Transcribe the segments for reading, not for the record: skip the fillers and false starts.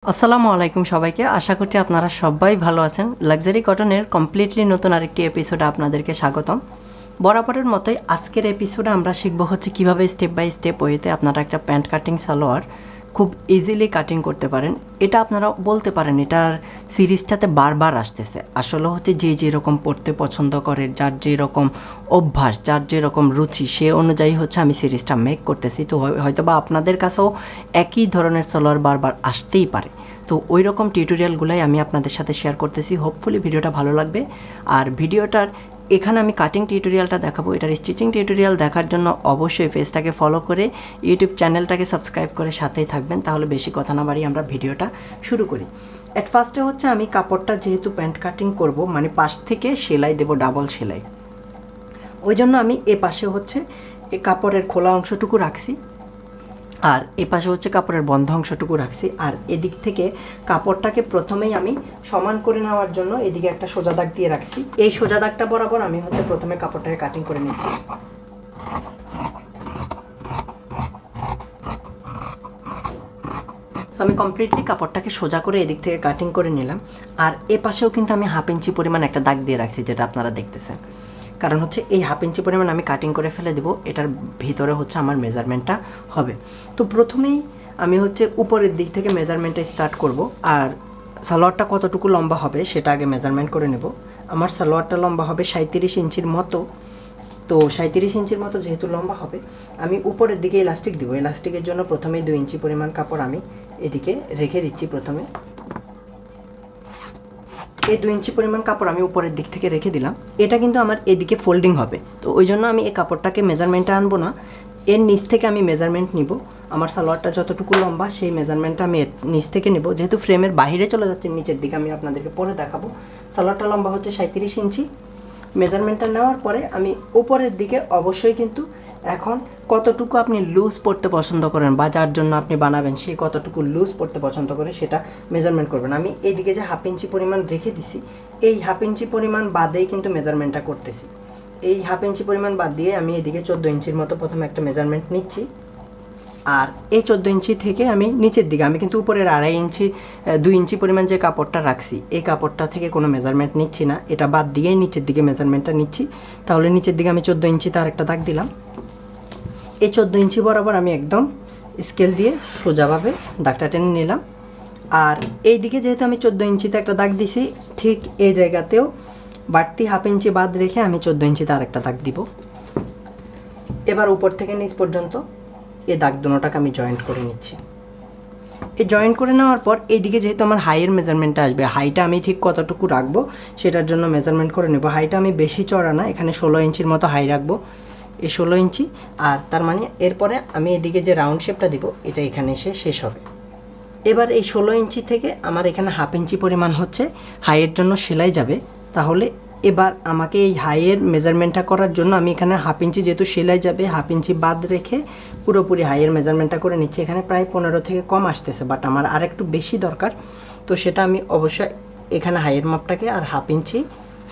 আসসালামু আলাইকুম সবাইকে। আশা করছি আপনারা সবাই ভালো আছেন। লাক্সারি কটনের কমপ্লিটলি নতুন আরেকটি এপিসোডে আপনাদেরকে স্বাগতম। বরাবরের মতোই আজকের এপিসোডে আমরা শিখব হচ্ছে কীভাবে স্টেপ বাই স্টেপ ওয়েতে আপনারা একটা প্যান্ট কাটিং সালোয়ার খুব ইজিলি কাটিং করতে পারেন। এটা আপনারা বলতে পারেন এটার সিরিজটাতে বারবার আসতেছে। আসলে হচ্ছে যে যেরকম পড়তে পছন্দ করে, যার যেরকম অভ্যাস, যার যেরকম রুচি, সে অনুযায়ী হচ্ছে আমি সিরিজটা মেক করতেছি। তো হয়তো বা আপনাদের কাছেও একই ধরনের সালোয়ার বারবার আসতেই পারে। তো ওই রকম টিউটোরিয়ালগুলাই আমি আপনাদের সাথে শেয়ার করতেছি। হোপফুলি ভিডিওটা ভালো লাগবে। আর ভিডিওটার এখানে আমি কাটিং টিউটোরিয়ালটা দেখাবো। এটার স্টিচিং টিউটোরিয়াল দেখার জন্য অবশ্যই পেজটাকে ফলো করে ইউটিউব চ্যানেলটাকে সাবস্ক্রাইব করে সাথেই থাকবেন। তাহলে বেশি কথা না বাড়িয়ে আমরা ভিডিওটা শুরু করি। অ্যাট ফার্স্টে হচ্ছে আমি কাপড়টা যেহেতু প্যান্ট কাটিং করব, মানে পাশ থেকে সেলাই দেব, ডাবল সেলাই। ওই জন্য আমি এ পাশে হচ্ছে এই কাপড়ের খোলা অংশটুকু রাখছি, আর এ পাশে হচ্ছে কাপড়ের বন্ধ অংশটুকু রাখছি। আর এদিক থেকে কাপড়টাকে প্রথমেই আমি সমান করে নেওয়ার জন্য এদিকে একটা সোজা দাগ দিয়ে রাখছি। এই সোজা দাগটা বরাবর আমি হচ্ছে প্রথমে কাপড়টাকে কাটিং করে নিচ্ছি। তো আমি কমপ্লিটলি কাপড়টাকে সোজা করে এদিক থেকে কাটিং করে নিলাম। আর এ পাশেও কিন্তু আমি 1/2 ইঞ্চি পরিমাণ একটা দাগ দিয়ে রাখছি, যেটা আপনারা দেখতেছেন। কারণ হচ্ছে এই 1/2 ইঞ্চি পরিমাণ আমি কাটিং করে ফেলে দেবো, এটার ভিতরে হচ্ছে আমার মেজারমেন্টটা হবে। তো প্রথমেই আমি হচ্ছে উপরের দিক থেকে মেজারমেন্টটা স্টার্ট করব। আর সালোয়ারটা কতটুকু লম্বা হবে সেটা আগে মেজারমেন্ট করে নেব। আমার সালোয়ারটা লম্বা হবে 37 ইঞ্চির মতো। তো 37 ইঞ্চির মতো যেহেতু লম্বা হবে, আমি উপরের দিকে ইলাস্টিক দিব। ইলাস্টিকের জন্য প্রথমেই 2 ইঞ্চি পরিমাণ কাপড় আমি এদিকে রেখে দিচ্ছি। প্রথমে এই 2 ইঞ্চি পরিমাণ কাপড় আমি উপরের দিক থেকে রেখে দিলাম। এটা কিন্তু আমার এদিকে ফোল্ডিং হবে, তো ওই জন্য আমি এই কাপড়টাকে মেজারমেন্টে আনবো না, এর নিচ থেকে আমি মেজারমেন্ট নিব। আমার সালোয়ারটা যতটুকু লম্বা সেই মেজারমেন্টটা আমি নিচ থেকে নেব। যেহেতু ফ্রেমের বাইরে চলে যাচ্ছে নিচের দিকে, আমি আপনাদেরকে পরে দেখাবো। সালোয়ারটা লম্বা হচ্ছে 37 ইঞ্চি। মেজারমেন্টটা নেওয়ার পরে আমি উপরের দিকে অবশ্যই কিন্তু এখন কতটুকু আপনি লুজ পড়তে পছন্দ করেন বা যার জন্য আপনি বানাবেন সে কতটুকু লুজ পড়তে পছন্দ করে সেটা মেজারমেন্ট করবেন। আমি এইদিকে যে 1/2 ইঞ্চি পরিমাণ রেখে দিছি, এই 1/2 ইঞ্চি পরিমাণ বাদেই কিন্তু মেজারমেন্টটা করতেছি। এই 1/2 ইঞ্চি পরিমাণ বাদ দিয়ে আমি এদিকে 14 ইঞ্চির মতো প্রথমে একটা মেজারমেন্ট নিচ্ছি। আর এই 14 ইঞ্চি থেকে আমি নিচের দিকে, আমি কিন্তু উপরের 2.5 ইঞ্চি 2 ইঞ্চি পরিমাণ যে কাপড়টা রাখছি এই কাপড়টা থেকে কোনো মেজারমেন্ট নিচ্ছি না, এটা বাদ দিয়েই নিচের দিকে মেজারমেন্টটা নিচ্ছি। তাহলে নিচের দিকে আমি 14 ইঞ্চিতে আরেকটা দাগ দিলাম। এই 14 ইঞ্চি বরাবর আমি একদম স্কেল দিয়ে সোজাভাবে দাগটা টেনে নিলাম। আর এই দিকে যেহেতু আমি 14 ইঞ্চিতে একটা দাগ দিছি, ঠিক এই জায়গাতেও বাড়তি 1/2 ইঞ্চি বাদ রেখে আমি 14 ইঞ্চিতে আরেকটা দাগ দিব। এবার উপর থেকে নিচ পর্যন্ত এই দাগ দুটোটাকে আমি জয়েন্ট করে নিচ্ছি। এই জয়েন্ট করে নেওয়ার পর এইদিকে যেহেতু আমার হাইয়ের মেজারমেন্টটা আসবে, হাইটা আমি ঠিক কতটুকু রাখবো সেটার জন্য মেজারমেন্ট করে নেব। হাইটা আমি বেশি চড়া না, এখানে 16 ইঞ্চির মতো হাই রাখবো, এই 16 ইঞ্চি। আর তার মানে এরপরে আমি এদিকে যে রাউন্ড শেপটা দিব এটা এখানে এসে শেষ হবে। এবার এই 16 ইঞ্চি থেকে আমার এখানে 1/2 ইঞ্চি পরিমাণ হচ্ছে হাইয়ের জন্য সেলাই যাবে। তাহলে এবার আমাকে এই হাইয়ের মেজারমেন্টটা করার জন্য আমি এখানে 1/2 ইঞ্চি যেহেতু সেলাই যাবে, 1/2 ইঞ্চি বাদ রেখে পুরোপুরি হাইয়ের মেজারমেন্টটা করে নিচ্ছি। এখানে প্রায় 15 থেকে কম আসতেছে, বাট আমার আর একটু বেশি দরকার, তো সেটা আমি অবশ্যই এখানে হাইয়ের মাপটাকে আর 1/2 ইঞ্চি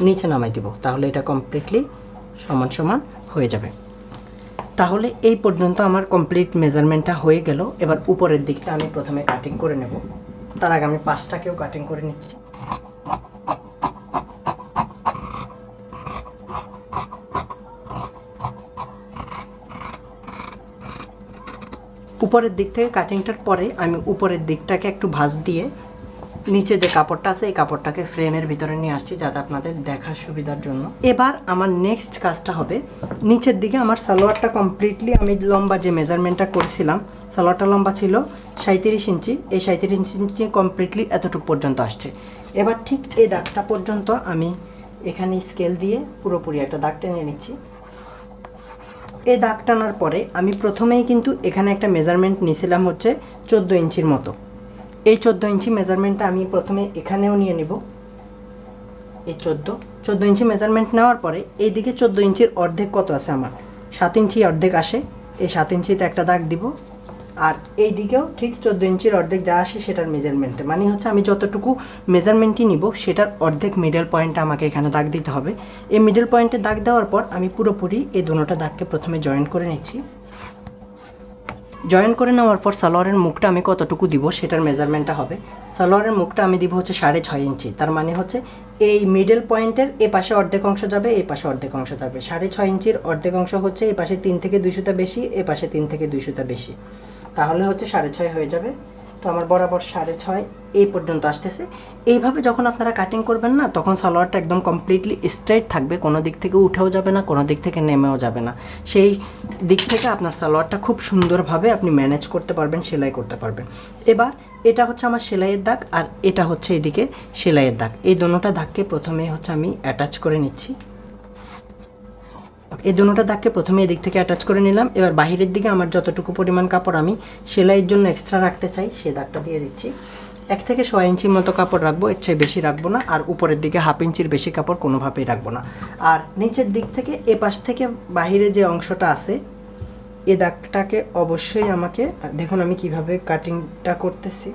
নিচে নামাই দিব। তাহলে এটা কমপ্লিটলি সমান সমান হয়ে যাবে। তাহলে এই পর্যন্ত আমার কমপ্লিট মেজারমেন্টটা হয়ে গেল। এবার উপরের দিকটা আমি প্রথমে কাটিং করে নেব। তার আগে আমি পাশটাকেও কাটিং করে নিচ্ছি। উপরের দিক থেকে কাটিংটার পরে আমি উপরের দিকটাকে একটু ভাঁজ দিয়ে নিচে যে কাপড়টা আছে এই কাপড়টাকে ফ্রেমের ভিতরে নিয়ে আসছি, যাতে আপনাদের দেখার সুবিধার জন্য। এবার আমার নেক্সট কাজটা হবে নিচের দিকে আমার সালোয়ারটা কমপ্লিটলি আমি লম্বা যে মেজারমেন্টটা করেছিলাম, সালোয়ারটা লম্বা ছিল 37 ইঞ্চি। এই 37 ইঞ্চি কমপ্লিটলি এতটুকু পর্যন্ত আসছে। এবার ঠিক এই দাগটা পর্যন্ত আমি এখানে স্কেল দিয়ে পুরোপুরি একটা দাগ টেনে নিচ্ছি। এই দাগ টানার পরে আমি প্রথমেই কিন্তু এখানে একটা মেজারমেন্ট নিয়েছিলাম হচ্ছে 14 ইঞ্চির মতো। এই 14 ইঞ্চি মেজারমেন্টটা আমি প্রথমে এখানেও নিয়ে নিব। এই 14 ইঞ্চি মেজারমেন্ট নেওয়ার পরে এইদিকে 14 ইঞ্চির অর্ধেক কত আছে আমার, 7 ইঞ্চি অর্ধেক আসে। এই 7 ইঞ্চিতে একটা দাগ দিব। আর এই দিকেও ঠিক 14 ইঞ্চির অর্ধেক যা আসে সেটার মেজারমেন্টে, মানে হচ্ছে আমি যতটুকু মেজারমেন্টই নিব সেটার অর্ধেক মিডল পয়েন্টটা আমাকে এখানে দাগ দিতে হবে। এই মিডল পয়েন্টে দাগ দেওয়ার পর আমি পুরোপুরি এই দুটোটা দাগকে প্রথমে জয়েন্ট করে নিচ্ছি। জয়েন করে নেওয়ার পর সালোয়ারের মুখটা আমি কতটুকু দিব সেটার মেজারমেন্টটা হবে। সালোয়ারের মুখটা আমি দিব হচ্ছে 6.5 ইঞ্চি, তার মানে হচ্ছে এই মিডল পয়েন্টের এ পাশে অর্ধেক অংশ যাবে, এই পাশে অর্ধেক অংশ যাবে। 6.5 ইঞ্চির অর্ধেক অংশ হচ্ছে এই পাশে 3 থেকে 2 সুতা বেশি, এ পাশে 3 থেকে 2 সুতা বেশি, তাহলে হচ্ছে 6.5 হয়ে যাবে। তো আমার বরাবর 6.5 এই পর্যন্ত আসতেছে। এইভাবে যখন আপনারা কাটিং করবেন না, তখন সালোয়ারটা একদম কমপ্লিটলি স্ট্রেট থাকবে, কোনো দিক থেকে উঠেও যাবে না, কোনো দিক থেকে নেমেও যাবে না। সেই দিক থেকে আপনার সালোয়ারটা খুব সুন্দরভাবে আপনি ম্যানেজ করতে পারবেন, সেলাই করতে পারবেন। এবার এটা হচ্ছে আমার সেলাইয়ের দাগ, আর এটা হচ্ছে এদিকে সেলাইয়ের দাগ। এই দোনোটা দাগকে প্রথমে হচ্ছে আমি অ্যাটাচ করে নিচ্ছি। এই দুটোটা দাগকে প্রথমে এদিক থেকে অ্যাটাচ করে নিলাম। এবার বাহিরের দিকে আমার যতটুকু পরিমাণ কাপড় আমি সেলাইয়ের জন্য এক্সট্রা রাখতে চাই, সেই দাগটা দিয়ে দিচ্ছি। 1 থেকে 6 ইঞ্চির মতো কাপড় রাখবো, এর চেয়ে বেশি রাখবো না। আর উপরের দিকে 1/2 ইঞ্চির বেশি কাপড় কোনোভাবেই রাখবো না। আর নিচের দিক থেকে এ পাশ থেকে বাহিরে যে অংশটা আছে, এ দাগটাকে অবশ্যই আমাকে, দেখুন আমি কিভাবে কাটিংটা করতেছি,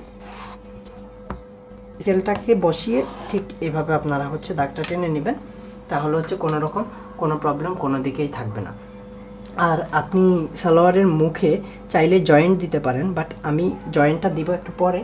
সেলটাকে বসিয়ে ঠিক এভাবে আপনারা হচ্ছে দাগটা টেনে নেবেন, তাহলে হচ্ছে কোনো রকম কোনো প্রবলেম কোনো দিকেই থাকবে না। আর আপনি সালোয়ারের মুখে চাইলে জয়েন্ট দিতে পারেন, বাট আমি জয়েন্টটা দিব একটু পরে।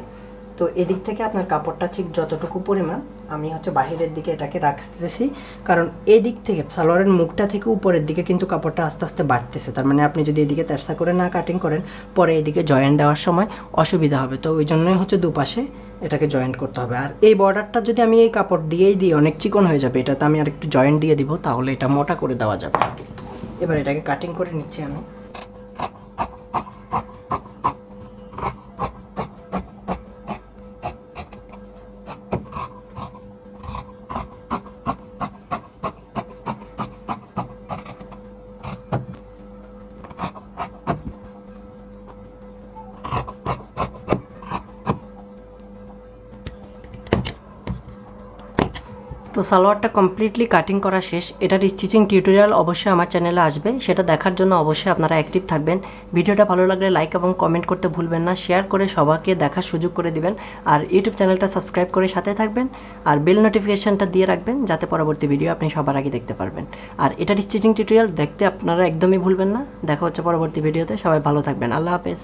তো এদিক থেকে আপনার কাপড়টা ঠিক যতটুকু পরিমাণ, আমি হচ্ছে বাহিরের দিকে এটাকে রাখতেছি, কারণ এদিক থেকে সালোয়ারের মুখটা থেকে উপরের দিকে কিন্তু কাপড়টা আস্তে আস্তে বাড়তেছে। তার মানে আপনি যদি এদিকে তেরসা করে না কাটিং করেন, পরে এদিকে জয়েন্ট দেওয়ার সময় অসুবিধা হবে। তো ওই জন্যই হচ্ছে দুপাশে এটাকে জয়েন্ট করতে হবে। আর এই বর্ডারটা যদি আমি এই কাপড় দিয়েই দিই, অনেক চিকন হয়ে যাবে, এটাতে আমি আর একটু জয়েন্ট দিয়ে দিব, তাহলে এটা মোটা করে দেওয়া যাবে আর কি। এবার এটাকে কাটিং করে নিচ্ছি আমি। তো সালোয়ারটা কমপ্লিটলি কাটিং করা শেষ। এটার স্টিচিং টিউটোরিয়াল অবশ্যই আমার চ্যানেলে আসবে, সেটা দেখার জন্য অবশ্যই আপনারা অ্যাক্টিভ থাকবেন। ভিডিওটা ভালো লাগলে লাইক এবং কমেন্ট করতে ভুলবেন না, শেয়ার করে সবাইকে দেখার সুযোগ করে দিবেন। আর ইউটিউব চ্যানেলটা সাবস্ক্রাইব করে সাথে থাকবেন, আর বেল নোটিফিকেশানটা দিয়ে রাখবেন, যাতে পরবর্তী ভিডিও আপনি সবার আগে দেখতে পারবেন। আর এটার স্টিচিং টিউটোরিয়াল দেখতে আপনারা একদমই ভুলবেন না। দেখা হচ্ছে পরবর্তী ভিডিওতে, সবাই ভালো থাকবেন, আল্লাহ হাফেজ।